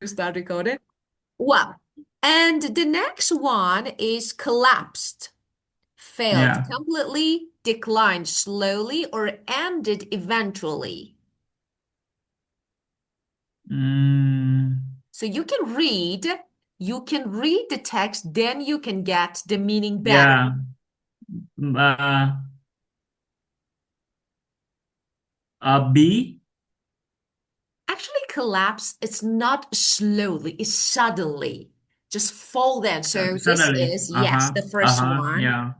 Start recording. Well, and the next one is collapsed, failed Yeah. completely, declined slowly, or ended eventually. Mm, So you can read the text, then you can get the meaning better. yeah. Uh, B. Actually, collapse, it's not slowly, it's suddenly. Just fall down. So this Suddenly. is, yes, Uh-huh. the first Uh-huh. one. Yeah.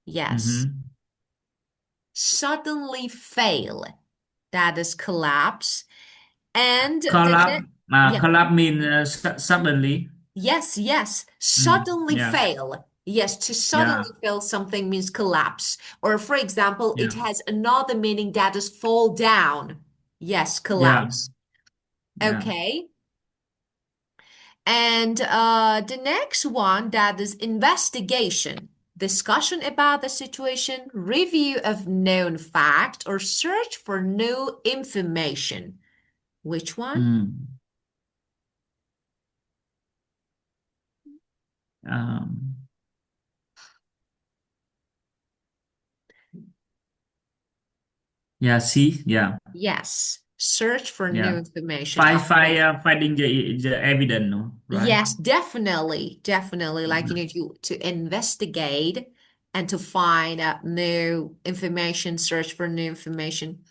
Yes. Mm-hmm. Suddenly fail. That is collapse. And Collapse. yeah, Collapse means suddenly. yes. Suddenly Yeah. fail. Yes, to Yeah. suddenly fail something means collapse. Or for example, it Yeah. has another meaning that is fall down. Yes, Yeah. collapse. Yeah. Okay. And the next one that is investigation. Discussion about the situation, review of known fact, or search for new information. Which one? Mm. Um, yeah. C. Yeah. Yes, search for new Yeah. information, of course. Finding the evidence, no? Right? Yes, definitely. Like you Yeah. know, to investigate and to find out new information, search for new information.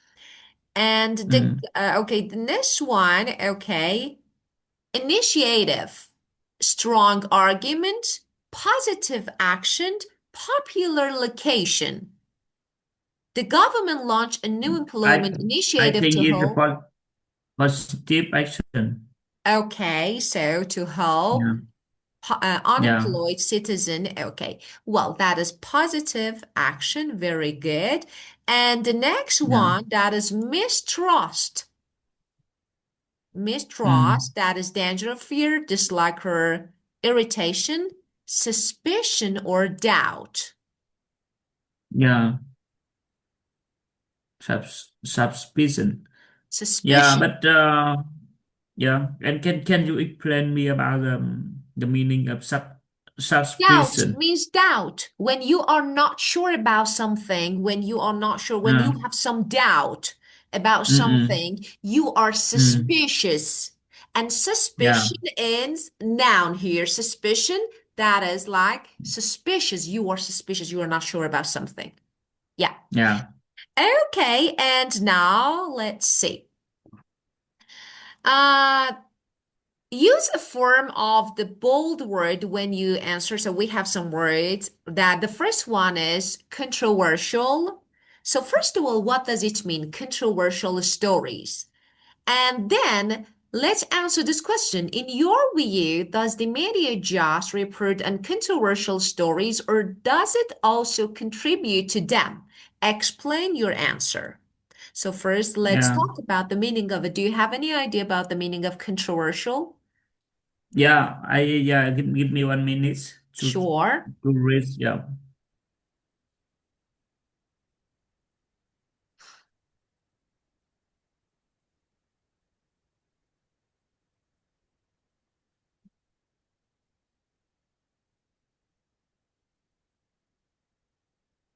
And Mm. the next one, okay, initiative, strong argument, positive action, popular location. The government launched a new I employment I initiative think to it's a help. positive action. Okay, so to help Yeah. Yeah. unemployed citizen. Okay, well, that is positive action. Very good. And the next Yeah. one, that is mistrust. Mm. Mistrust, that is danger of fear, dislike or irritation, suspicion or doubt. Yeah. Suspicion. Yeah, Suspicion. but yeah, and can you explain me about the meaning of Doubt suspicion? means doubt. When you are not sure about something, when you are not sure, when Uh, you have some doubt about mm-mm, something, you are mm, suspicious. And yeah, suspicion is noun here. Suspicion, that is like suspicious. You are suspicious. You are not sure about something. Yeah. yeah, Okay. And now let's see. Uh, Use a form of the bold word when you answer. So we have some words that the first one is controversial. So first of all, what does it mean? Controversial stories. And then let's answer this question. In your view, does the media just report on controversial stories or does it also contribute to them? Explain your answer. So first, let's yeah, talk about the meaning of it. Do you have any idea about the meaning of controversial? yeah. Give me 1 minute Sure. to read. Yeah,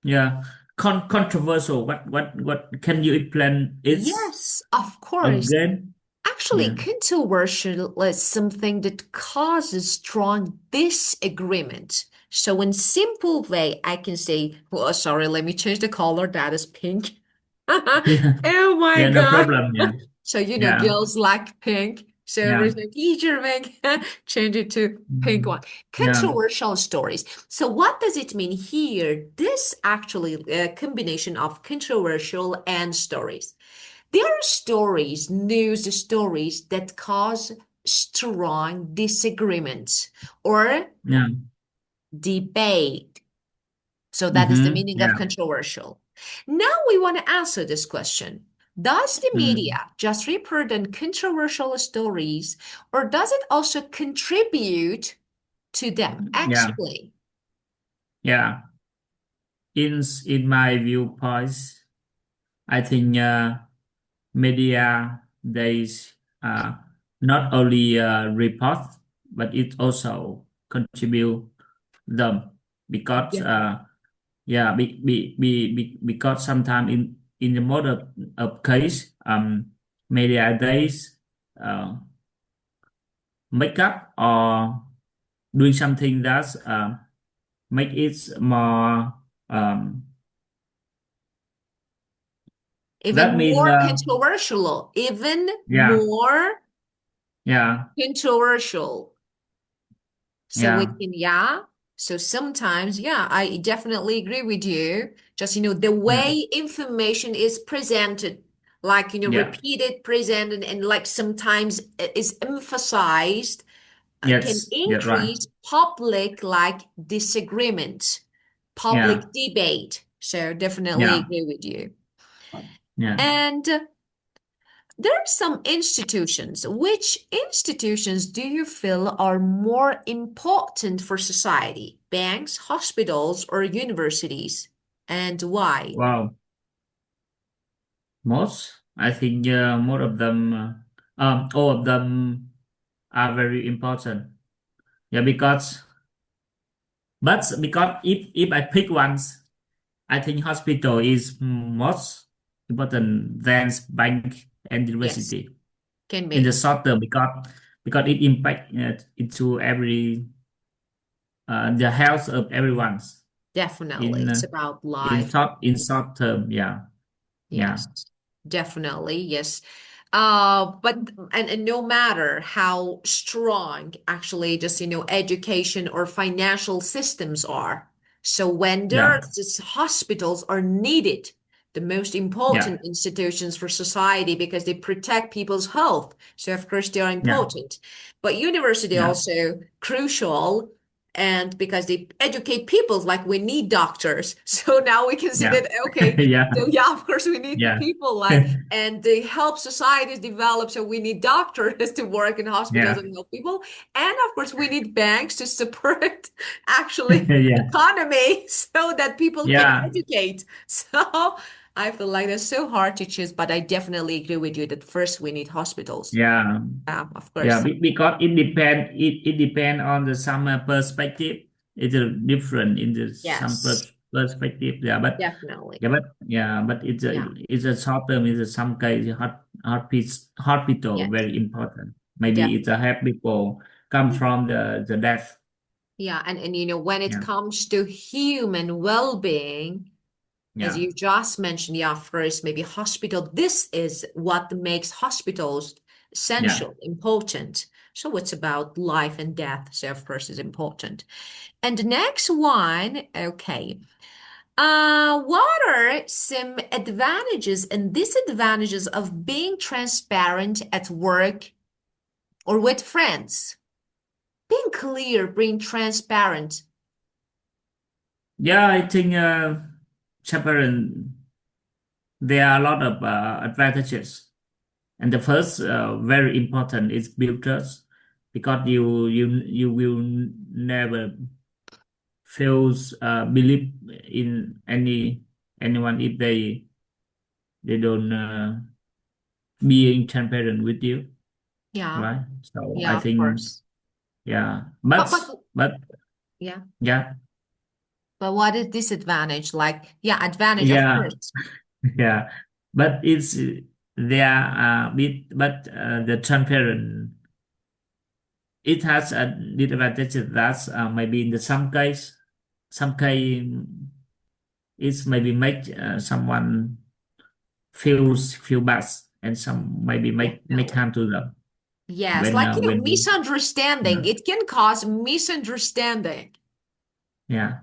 yeah. Controversial. What can you explain? It's Yes, of course. again. Actually, Yeah, controversial is something that causes strong disagreement. So, in simple way, I can say, "Oh, sorry, let me change the color. That is pink." yeah, Oh my yeah. No God. problem. Yeah, So, yeah, girls like pink. So, yeah, there's no teacher make change it to pink mm, one. yeah, Controversial stories. So, what does it mean here? This actually a combination of controversial and stories. There are stories, news stories that cause strong disagreements or yeah. debate. So that is the Mm-hmm. meaning of Yeah. controversial. Now we want to answer this question. Does the Mm. media just report on controversial stories or does it also contribute to them? Yeah, Explain. yeah. In my viewpoints, I think media days. not only report, but it also contribute them because Definitely. because sometimes in the most of case media days uh, make up or doing something that's make it more um, that Even mean more controversial, even yeah more yeah controversial. So we yeah can, yeah. So sometimes, yeah, I definitely agree with you. Just, the yeah way information is presented, like, yeah repeated, presented, and like sometimes is emphasized, can yes that's right increase public like disagreement, public yeah debate. So definitely yeah agree with you. yeah And there are some institutions. Which institutions do you feel are more important for society? Banks, hospitals, or universities? And why? wow most I think more of them all of them are very important yeah because if I pick ones I think hospital is most important than bank and Yes, university can in the be. short term because it impact into every the health of everyone's Definitely. in It's about life. in short term yeah Yes, definitely. Yes. But and no matter how strong actually just education or financial systems are. So when yeah these hospitals are needed, the most yeah important institutions for society because they protect people's health. So of course they are yeah important. But university yeah also crucial and because they educate people like we need doctors. So now we can see yeah that okay, yeah so yeah, of course we need yeah people like, and they help societies develop. So we need doctors to work in hospitals yeah and help people. And of course we need banks to support actually yeah economy so that people can yeah educate. So I feel like that's so hard to choose, but I definitely agree with you that first we need hospitals. yeah Of yeah course. because it depend on the some perspective it's different in the some Yes, perspective definitely. but Yeah, it's a short term is a some case hospital yes, very important maybe it's a definitely. help people come from the death Yeah, and when it yeah comes to human well-being, as yeah you just mentioned, yeah, first maybe hospital. This is what makes hospitals yeah essential, important. So it's about life and death. So of course is important. And the next one, okay. What are some advantages and disadvantages of being transparent at work or with friends? Being clear, being transparent. yeah I think chaperone there are a lot of advantages. And the first, very important, is build trust, because you will never feel believe in anyone if they don't being transparent with you, Yeah, right? So I yeah, of think course. yeah, But but yeah. yeah But what is disadvantage? Like, yeah, advantage, of yeah course. yeah, but it's there bit but the transparent it has a disadvantage that maybe in the some case it's maybe make someone feel bad and some maybe make Definitely. harm to them Yes, like, when misunderstanding. yeah It can cause misunderstanding. yeah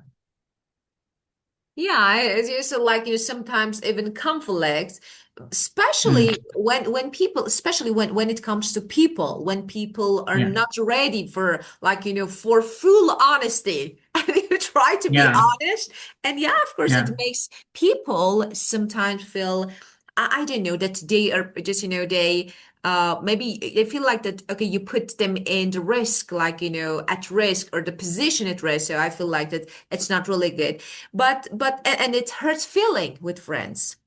Yeah, it's just like sometimes even conflicts, mm, especially when people, especially when it comes to people, when people are yeah not ready for like for full honesty, and you try to be yeah honest, and yeah, of course, it yeah makes people sometimes feel I don't know that they are just they maybe they feel like that okay you put them in the risk like at risk or the position at risk, so I feel like that it's not really good. But and it hurts feeling with friends.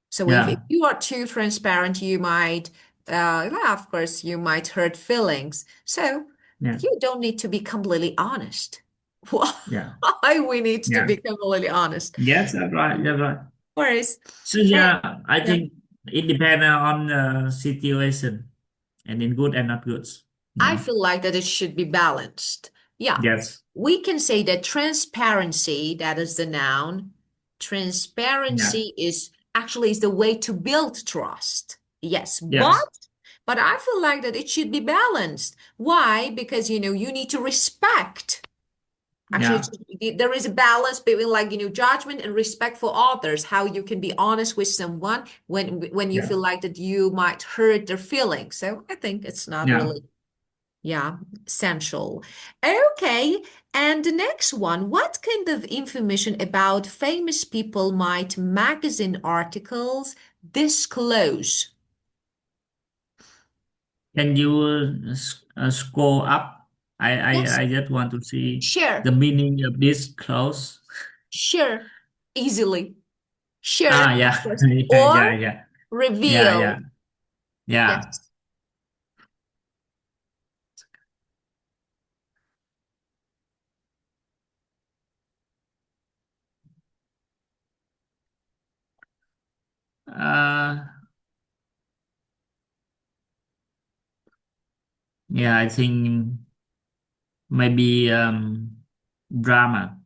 So if yeah you are too transparent, you might Yeah, of course, you might hurt feelings. So Yeah, you don't need to be completely honest. yeah, Why we need to yeah. be completely honest? Yes, that's right. That's right. Whereas, So eh, yeah, I yeah, think it depends on the situation and in good and not good. I Yeah. feel like that it should be balanced. Yeah, Yes. we can say that transparency, that is the noun, Yeah. transparency is actually is the way to build trust. Yes, Yes. but I feel like that it should be balanced. Why? Because you need to respect. Actually, Yeah. there is a balance between judgment and respect for others. How you can be honest with someone when you Yeah. feel like that you might hurt their feelings. So I think it's not Yeah. really, yeah, essential. Okay, and the next one, what kind of information about famous people might magazine articles disclose? Can you scroll up? Yes, I just want to see the sure, meaning of this clause. sure, easily, sure, Ah, of yeah. course, Yeah, or yeah, yeah. Yeah, yeah. reveal. Yeah. Yes. Uh, yeah, I think maybe drama.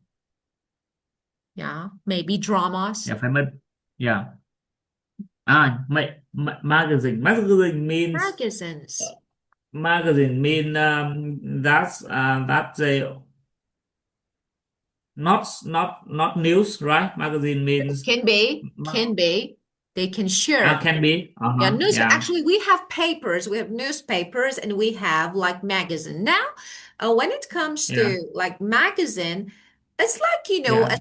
Yeah, maybe dramas, Yeah, famous. Yeah. Ah, magazine means magazines. that's that's a not news, right? Magazine means Can be, ma- can be. They can share. can be. Yeah, Uh-huh. news. Yeah. Actually, we have papers, we have newspapers, and we have like magazine. Now, when it comes Yeah. to like magazine, it's like, Yeah.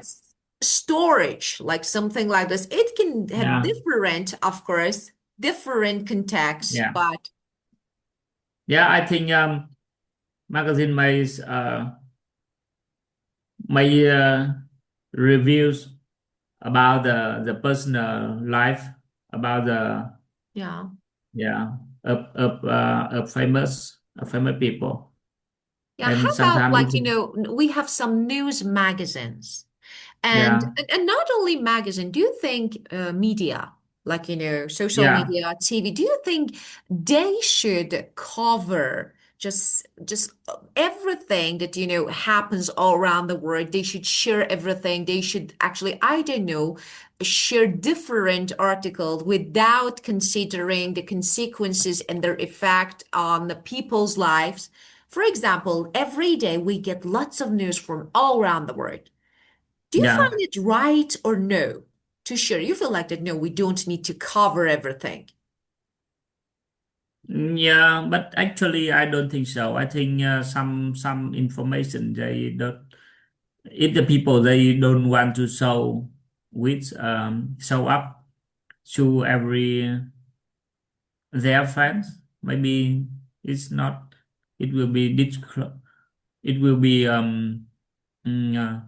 storage, like something like this. It can have Yeah. different, of course, different context, Yeah. but Yeah, I think magazine may reviews about the personal life about the yeah. yeah of famous people, Yeah, how and about sometimes like, it's we have some news magazines. And, yeah, and not only magazine, do you think media, like, social yeah, media, TV, do you think they should cover just everything that, happens all around the world? They should share everything. They should actually, I don't know, share different articles without considering the consequences and their effect on the people's lives. For example, every day we get lots of news from all around the world. Do you find yeah. it right or no to share? You feel like that, no, we don't need to cover everything. Yeah, but actually, I don't think so. I think some information they don't. If the people they don't want to show up to every their fans, maybe it's not. It will be it will be mm, uh,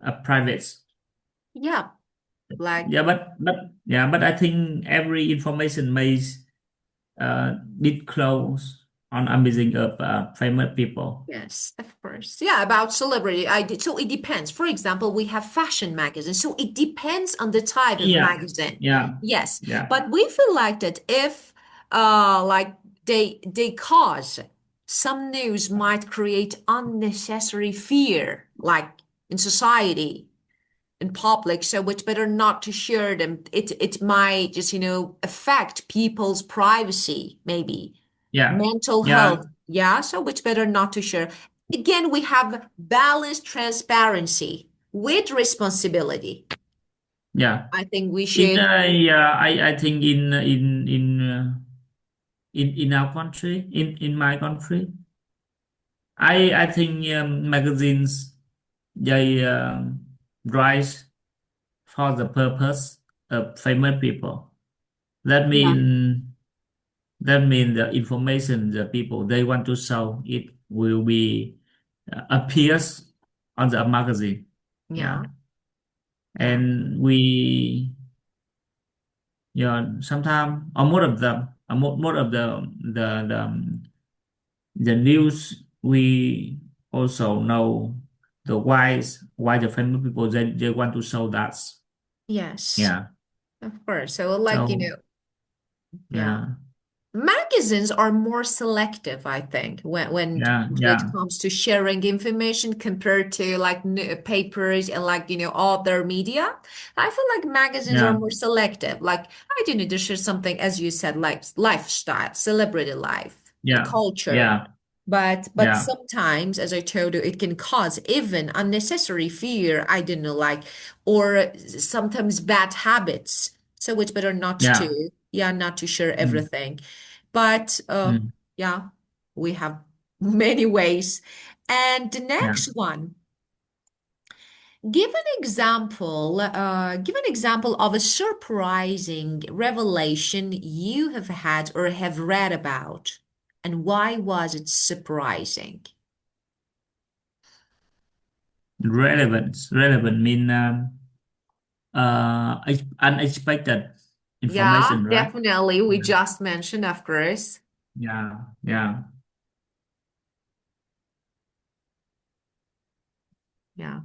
a private. Yeah, like, Yeah, but yeah, but I think every information may disclose on amazing of famous people. yes, of course. Yeah, about celebrity. I did. So it depends. For example, we have fashion magazines. So it depends on the type of Yeah, magazine. yeah, Yes, yeah, but we feel like that if like they cause some news might create unnecessary fear, like in society, in public, so it's better not to share them. It might just, affect people's privacy, maybe yeah, mental yeah, health. Yeah, so it's better not to share. Again, we have balanced transparency with responsibility. yeah. I think we In should, yeah, I think in our country, in my country, I think magazines they rise for the purpose of famous people. That yeah, mean that mean the information the people they want to show it will be appears on the magazine. yeah, Yeah, yeah, and we yeah, sometimes or more of them, more of the news we also know the why the famous people they want to show that. Yes, Yeah. of course. So like, So yeah. yeah, Magazines are more selective, I think, when yeah, it yeah, comes to sharing information compared to like papers and like other media. I feel like magazines are yeah, more selective. Like I do need to share something, as you said, like lifestyle, celebrity life, yeah, culture. yeah, But yeah, sometimes, as I told you, it can cause even unnecessary fear. I don't know, like or sometimes bad habits. So it's better not yeah, to, yeah, not to share mm, everything. But mm, yeah, we have many ways. And the yeah. next one, give an example of a surprising revelation you have had or have read about, and why was it surprising? Relevant mean unexpected Yeah, information, right? definitely. We Yeah, just mentioned, of course. yeah, yeah. Yeah.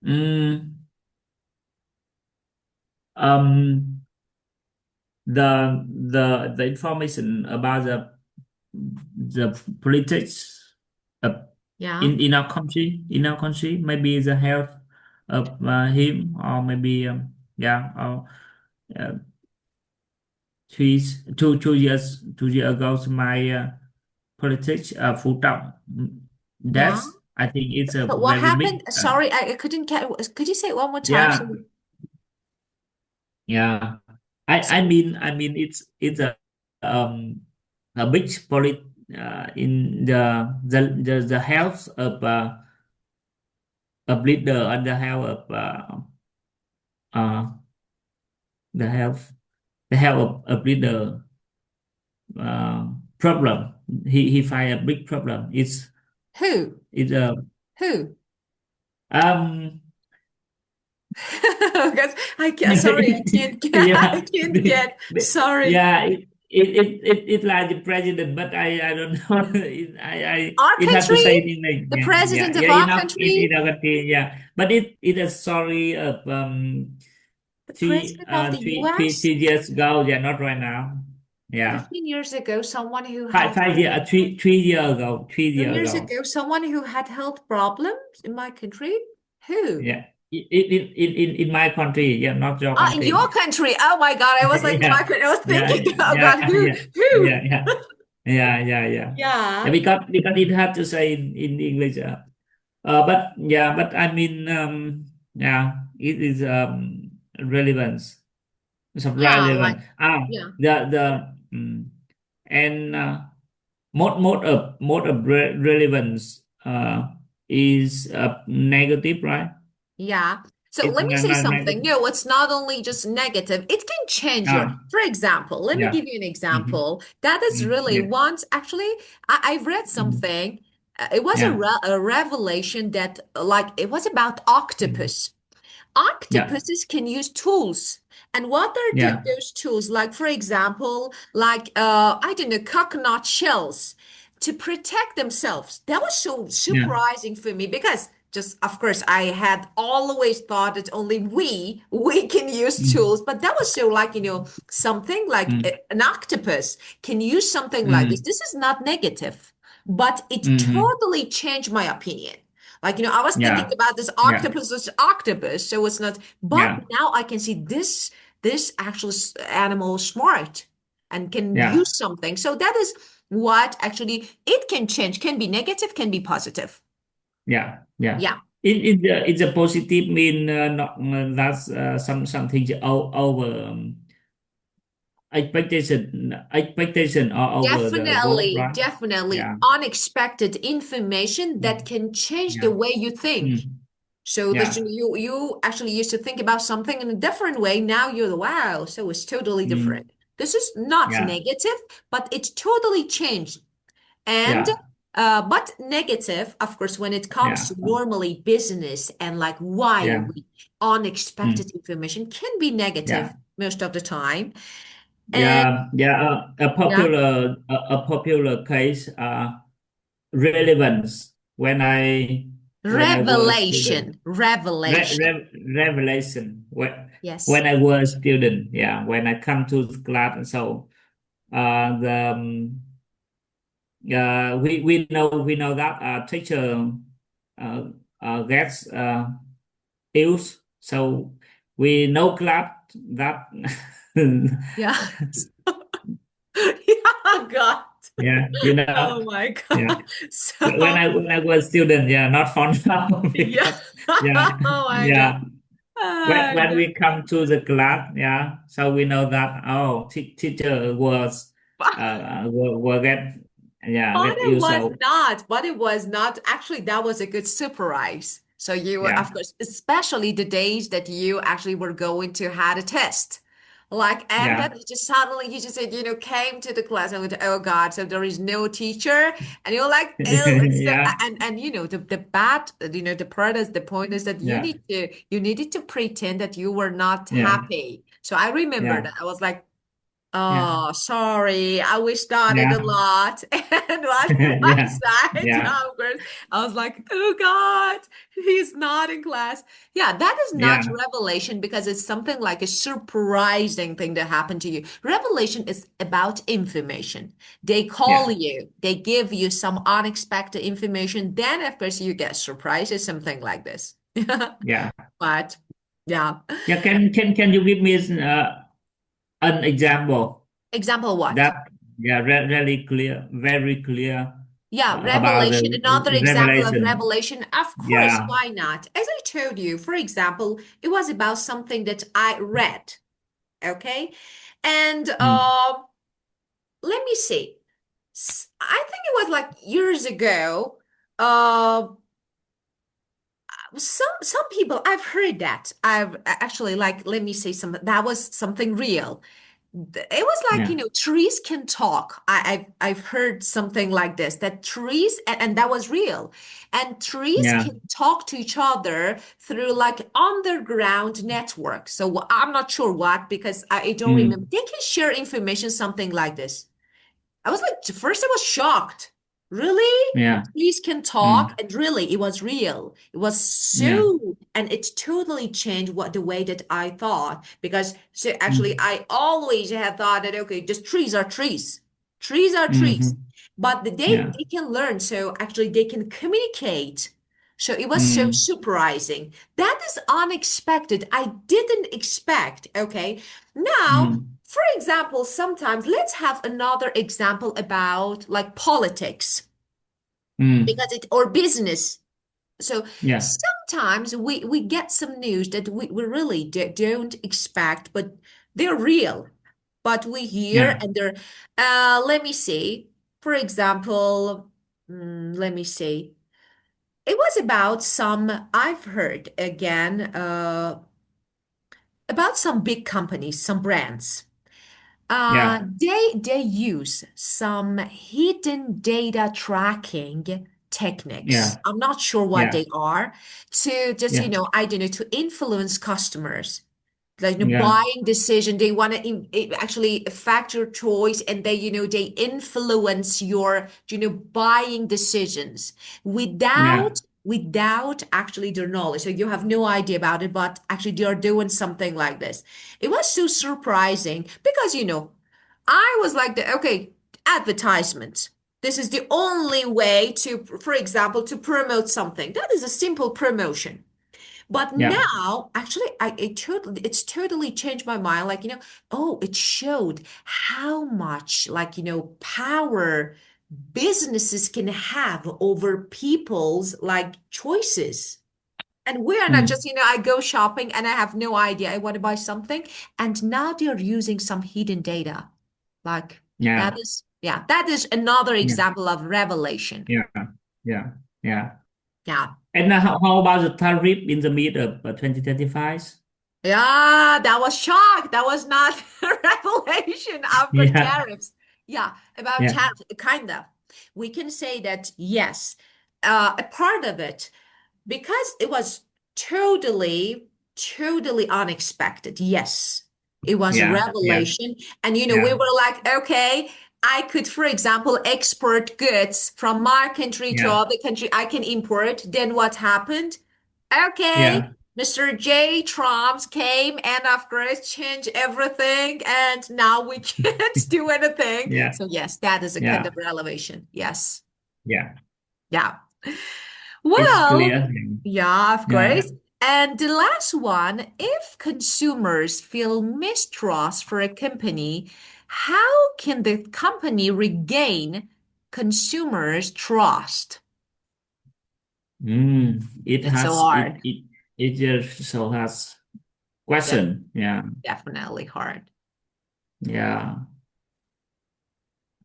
Mm, um, the information about the politics of Yeah. in our country, maybe the health of him, or maybe yeah, or uh, 2 years ago, my politics phụ trọng. Yeah. That's I think it's a So what very happened? big Sorry, I couldn't get. Could you say it one more time? yeah, So, yeah. I mean it's a big in the health of leader and the health of uh the health of leader problem. He find a big problem. who? It's a Who? um Because I can't. Sorry, I can't get. I yeah, can't get. Sorry. yeah. It's like the president, but I don't know. Our It have to country, say it in like the yeah, yeah, president of yeah. our Enough in country, our country, yeah. But it is sorry of the president of the 3 years ago. Yeah, not right now. Yeah, 15 years ago, someone who five had five year 3 year ago, 3 3 year years ago. ago, someone who had health problems in my country. Who? Yeah, in my country. Yeah, not your In country. your country. Oh my God. I was like, my Yeah, country. I was yeah, thinking, oh yeah, God, who? yeah, Who? yeah, yeah, yeah, yeah, yeah. Yeah, Yeah. because it had to say in English. But yeah, but I mean, yeah, it is relevance. It's of Yeah. Like, relevant. yeah. The and mode of relevance is negative, right? Yeah. So It's let me say something. negative. No, it's not only just negative, it can change your. Ah, For example, let me yeah. give you an Mm-hmm. example. That is really Yeah. once, actually, I've read Mm-hmm. something. It was Yeah. a revelation that, like, it was about Mm-hmm. octopus. Yeah. Octopuses can use tools. And what are Yeah. those tools? Like, for example, like, I don't know, coconut shells to protect themselves. That was so Yeah. surprising for me because just, of course, I had always thought that only we can use Mm-hmm. tools. But that was so like, something like an octopus can use something like this. Mm-hmm. This is not negative, but it Mm-hmm. totally changed my opinion. Like, I was thinking Yeah. about this Yeah. octopus as octopus, so it's not, but Yeah. now I can see this actual animal is smart and can Yeah. use something. So that is what actually it can change, can be negative, can be positive. Yeah. Yeah. Yeah, It's a positive mean not that's something over expectation or over the goal, definitely, right? definitely Yeah. unexpected information that Mm. can change the Yeah. way you think. Mm. So that Yeah. you actually used to think about something in a different way. Now you're the wow. So it's totally Mm. different. This is not Yeah. negative, but it's totally changed. And Yeah. But negative, of course, when it comes Yeah. to normally business and like why Yeah. we Mm. unexpected information can be Yeah. negative most of the time. And Yeah. Yeah. yeah, A popular case, relevance when I was student. revelation, revelation. Revelation Yes. when I was student. Yeah. When I come to the class, and so the we know that teacher uh, gets use, so we know class that. Yeah. Yeah, God. Yeah, you know. Oh my Yeah, God. So, when I was student, yeah, not for now. yeah. Because yeah, Oh my God. yeah, Ah, when God. we come to the class, yeah, so we know that, oh, teacher was will get, yeah, But get it you. was So not. But it was not. Actually, that was a good surprise. So you were, of yeah, course, especially the days that you actually were going to had a test. Like, and yeah. then you just suddenly you just said, came to the class and went, oh God, so there is no teacher. And you're like, oh, it's so, Yeah, and the bad, the part is the point is that yeah, you needed to pretend that you were not yeah, happy. So I remember yeah, that. I was like, yeah, oh, sorry. I started a yeah. lot. And on my Yeah, side, yeah, of course, I was like, oh God, he's not in class. Yeah, that is not yeah, revelation because it's something like a surprising thing that happened to you. Revelation is about information. They call yeah, you, they give you some unexpected information. Then, of course, you get surprised. It's something like this. yeah, But yeah. yeah. Can you give me an example Example what? that, yeah, really clear, very clear, Yeah, about the revelation. Another example of revelation? revelation. Of course, Yeah. why not? As I told you, for example, it was about something that I read. Okay. And Mm. let me see. I think it was like years ago. Uh, some people I've heard that. I've actually like let me say some that was something real. It was like, Yeah. trees can talk. I've heard something like this, that trees, and that was real. And trees Yeah. can talk to each other through like underground network. So I'm not sure what, because I don't remember. Mm. They can share information, something like this. I was like, first I was shocked. Really? Yeah. Trees can talk? Mm. And really, it was real. It was Yeah. so, and it totally changed what the way that I thought. Because so actually, Mm. I always had thought that, okay, just trees are trees. Trees are trees. Mm-hmm. But Yeah. they can learn. So actually, they can communicate. So it was so Mm. surprising. That is unexpected. I didn't expect. Okay. Now, Mm. for example, sometimes let's have another example about like politics Mm. because it or business. So Yeah. sometimes we get some news that we really don't expect, but they're real. But we hear Yeah. and they're let me see. For example, let me see. It was about some I've heard again about some big companies, some brands. Yeah. They use some hidden data tracking techniques. Yeah. I'm not sure what Yeah. they are to just, Yeah. I don't know, to influence customers. Like Yeah. buying decision, they want to actually affect your choice, and they influence your, buying decisions Yeah. without actually their knowledge. So you have no idea about it, but actually they are doing something like this. It was so surprising because, I was like, okay, advertisement. This is the only way to, for example, to promote something. That is a simple promotion. But Yeah. now, actually, it's totally changed my mind. Like, oh, it showed how much, like, power businesses can have over people's like choices. And we are not Mm. just, I go shopping and I have no idea I want to buy something. And now they're using some hidden data. Like Yeah. that is another Yeah. example of revelation. Yeah. Yeah. Yeah. Yeah. And how about the tariff in the mid of 2025? Yeah, that was shock. That was not a revelation. Of course, Yeah. tariffs. Yeah, about Yeah. tariffs, kind of. We can say that yes, a part of it, because it was totally, totally unexpected. Yes, it was a Yeah, yeah, revelation. And, we yeah, were like, okay, I could, for example, export goods from my country to yeah, other country. I can import. Then what happened? Okay, yeah, Mr. J. Trump came and, of course, changed everything. And now we can't do anything. yeah, So, yes, that is a kind yeah, of revelation. Yes. yeah. Yeah. It's Well, clear. yeah, of Yeah. course. And the last one, if consumers feel mistrust for a company, how can the company regain consumers' trust? It It's so has hard. it just so has Def question. Yeah, Definitely hard. yeah.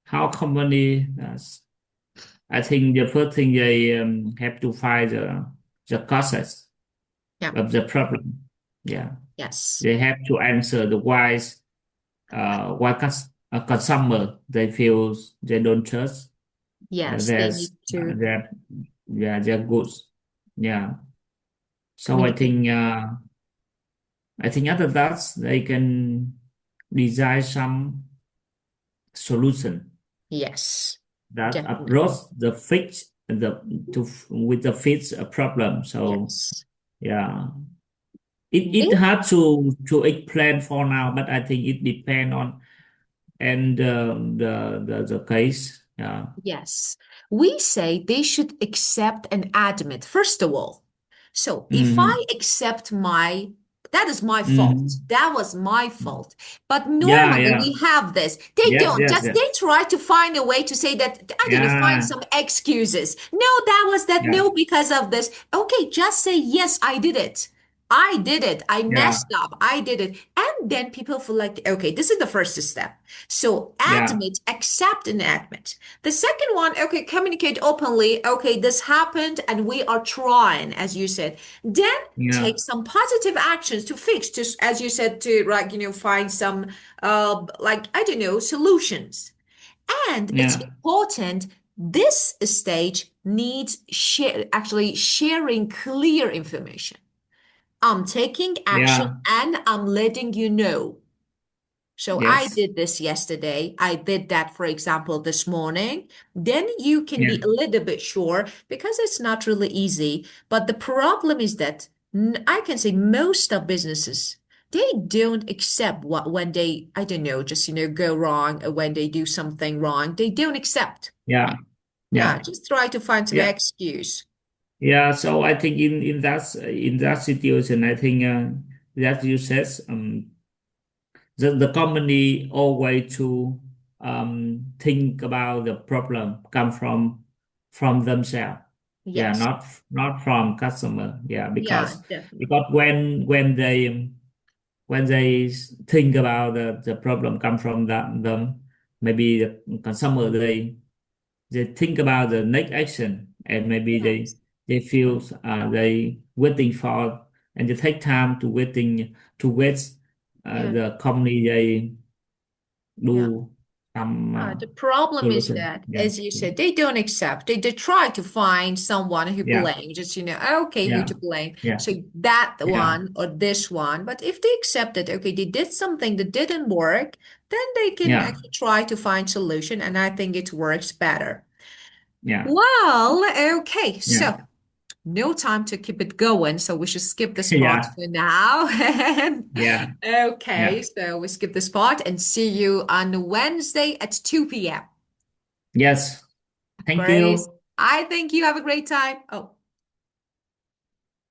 How company does? I think the first thing they have to find the causes Yeah. of the problem. Yeah, Yes. they have to answer the why consumer they feel they don't trust Yes, they need there's to their yeah their goods. Yeah. So communicate. I think after that they can design some solution Yes, that definitely. approach the fix the to with the fix a problem. So Yes. yeah, it They hard to explain for now, but I think it depend on and the case. Yeah. Yes, we say they should accept and admit, first of all. So if Mm-hmm. I accept that is my fault. Mm-hmm. That was my fault. But Yeah, normally yeah. we have this. They Yes, don't. yes, Just yes. they try to find a way to say that, I don't know, find Yeah, some excuses. No, that was that. yeah, No, because of this. Okay, just say, yes, I did it. I did it. I yeah, messed up. I did it. And then people feel like, okay, this is the first step. So yeah, admit, accept, and admit. The second one, okay, communicate openly. Okay, this happened and we are trying, as you said. Then yeah, take some positive actions to fix, to, as you said, to like, find some, like, I don't know, solutions. And it's yeah, important, this stage needs actually sharing clear information. I'm taking action yeah, and I'm letting you know. So I yes, did this yesterday. I did that, for example, this morning. Then you can yeah, be a little bit sure because it's not really easy. But the problem is that I can say most of businesses, they don't accept what when they, I don't know, just, go wrong or when they do something wrong. They don't accept. yeah, Yeah, yeah, just try to find some yeah, excuse. yeah. So I think in that situation, I think that you says the company always to think about the problem come from themselves. Yeah, Yes. not from customer. Yeah, Yeah, definitely. because when they think about the problem come from them, maybe the consumer they think about the next action and maybe Yes. they feel they waiting for and they take time to wait Yeah. the company they Yeah. do some The problem is solution. that, Yeah, as you said, they don't accept. They try to find someone who yeah, blame, just, okay, who yeah, to blame. yeah, So that yeah, one or this one. But if they accept it, okay, they did something that didn't work, then they can yeah, actually try to find solution. And I think it works better. yeah, Well, okay, yeah, so no time to keep it going, so we should skip this part yeah, for now. And yeah, okay, yeah. so we skip this part and see you on Wednesday at 2 p.m. Yes, thank Grace, you. I think you have a great time. Oh.